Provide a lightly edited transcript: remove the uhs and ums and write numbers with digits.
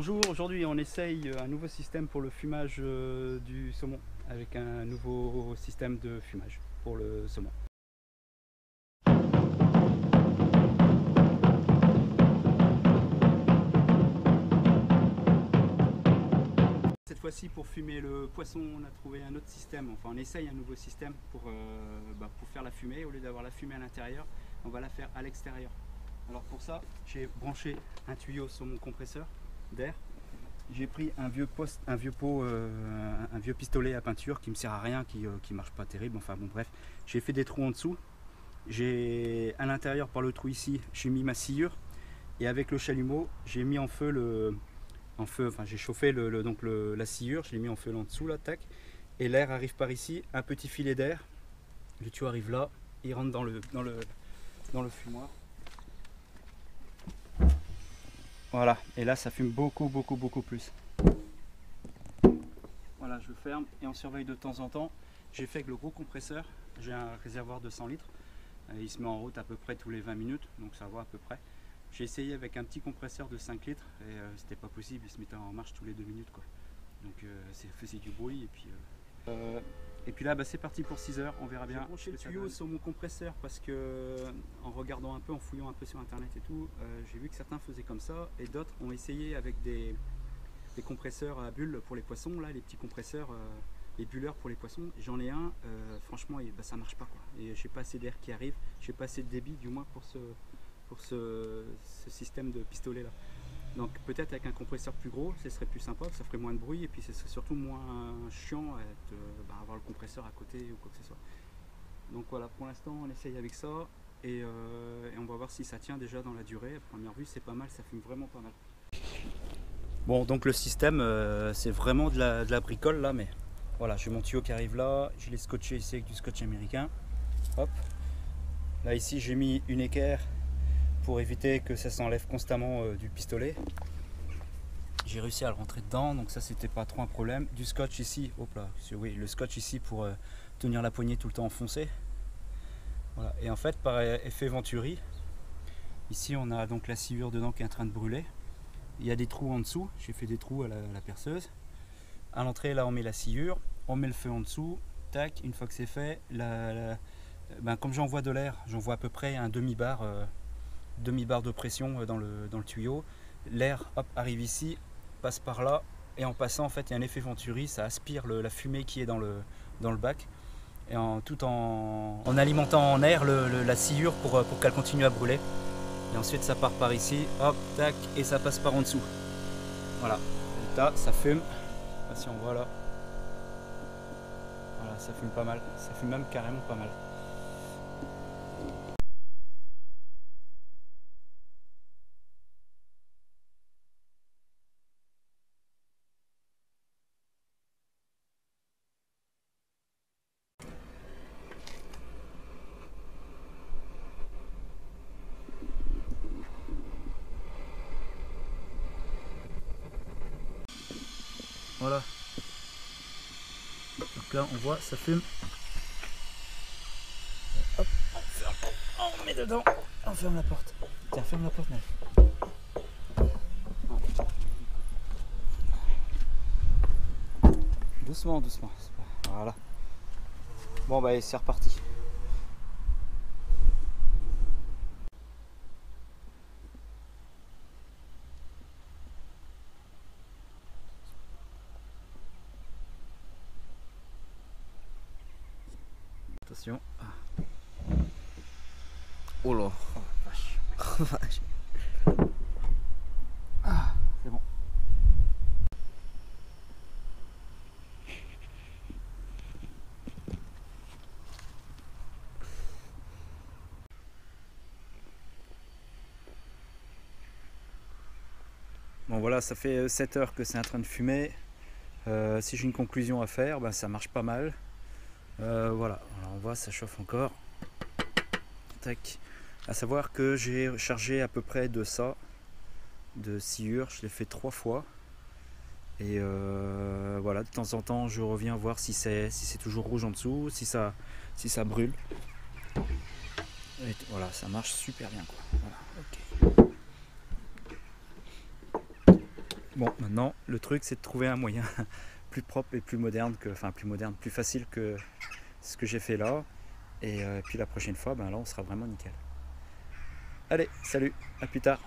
Bonjour, aujourd'hui on essaye un nouveau système pour le fumage du saumon, avec un nouveau système de fumage pour le saumon. Cette fois-ci pour fumer le poisson on a trouvé un autre système, enfin on essaye un nouveau système pour faire la fumée. Au lieu d'avoir la fumée à l'intérieur, on va la faire à l'extérieur. Alors pour ça j'ai branché un tuyau sur mon compresseur d'air. J'ai pris un vieux pistolet à peinture qui me sert à rien, qui marche pas terrible, enfin bon bref. J'ai fait des trous en dessous. J'ai à l'intérieur par le trou ici, j'ai mis ma sciure et avec le chalumeau, j'ai mis en feu j'ai chauffé la sciure, je l'ai mis en feu là en dessous là, tac. Et l'air arrive par ici, un petit filet d'air. Le tuyau arrive là, il rentre dans le fumoir. Voilà, et là ça fume beaucoup plus. Voilà, je le ferme et on surveille de temps en temps. J'ai fait avec le gros compresseur, j'ai un réservoir de 100 litres. Il se met en route à peu près tous les 20 minutes, donc ça va à peu près. J'ai essayé avec un petit compresseur de 5 litres et c'était pas possible, il se mettait en marche tous les 2 minutes quoi. Donc ça faisait du bruit et puis là c'est parti pour 6 heures, on verra bien. J'ai branché le tuyau sur mon compresseur parce que en regardant un peu, en fouillant un peu sur internet et tout, j'ai vu que certains faisaient comme ça et d'autres ont essayé avec des compresseurs à bulles pour les poissons, là les petits compresseurs, les bulleurs pour les poissons. J'en ai un, franchement ça marche pas quoi. Et j'ai pas assez d'air qui arrive, j'ai pas assez de débit du moins pour ce système de pistolet là. Donc peut-être avec un compresseur plus gros, ce serait plus sympa, ça ferait moins de bruit et puis ce serait surtout moins chiant avoir le compresseur à côté ou quoi que ce soit. Donc voilà, pour l'instant on essaye avec ça et on va voir si ça tient déjà dans la durée. À première vue c'est pas mal, ça fume vraiment pas mal. Bon, donc le système c'est vraiment de la bricole là, mais voilà, j'ai mon tuyau qui arrive là, je l'ai scotché ici avec du scotch américain. Hop, là ici j'ai mis une équerre pour éviter que ça s'enlève constamment du pistolet. J'ai réussi à le rentrer dedans, donc ça c'était pas trop un problème. Du scotch ici, hop là, oui, le scotch ici pour tenir la poignée tout le temps enfoncée. Voilà. Et en fait par effet Venturi, ici on a donc la sciure dedans qui est en train de brûler. Il y a des trous en dessous, j'ai fait des trous à la perceuse. À l'entrée là on met la sciure, on met le feu en dessous, tac, une fois que c'est fait, comme j'envoie de l'air, j'envoie à peu près un demi-bar de pression dans le tuyau. L'air arrive ici, passe par là et en passant en fait il y a un effet Venturi, ça aspire la fumée qui est dans le bac et tout en alimentant en air la sciure pour qu'elle continue à brûler. Et ensuite ça part par ici, hop, tac, et ça passe par en dessous. Voilà, résultat, ça fume. Si on voit là, voilà, ça fume pas mal, ça fume même carrément pas mal. Voilà. Donc là on voit ça fume. Hop, on met dedans, on ferme la porte. Tiens, ferme la porte, Nef. Doucement, doucement. Voilà. Bon bah c'est reparti. Attention. Oh là. Oh vache. Vache. Ah, c'est bon. Bon voilà, ça fait 7 heures que c'est en train de fumer. Si j'ai une conclusion à faire, ça marche pas mal. Voilà, alors on voit ça chauffe encore. Tac. À savoir que j'ai chargé à peu près de ça, de sciure, je l'ai fait 3 fois. Et voilà, de temps en temps je reviens voir si c'est toujours rouge en dessous, si ça brûle. Et voilà, ça marche super bien quoi. Voilà, ok. Bon, maintenant, le truc, c'est de trouver un moyen plus propre et plus moderne, plus facile que ce que j'ai fait là. Et puis la prochaine fois, ben là, on sera vraiment nickel. Allez, salut, à plus tard.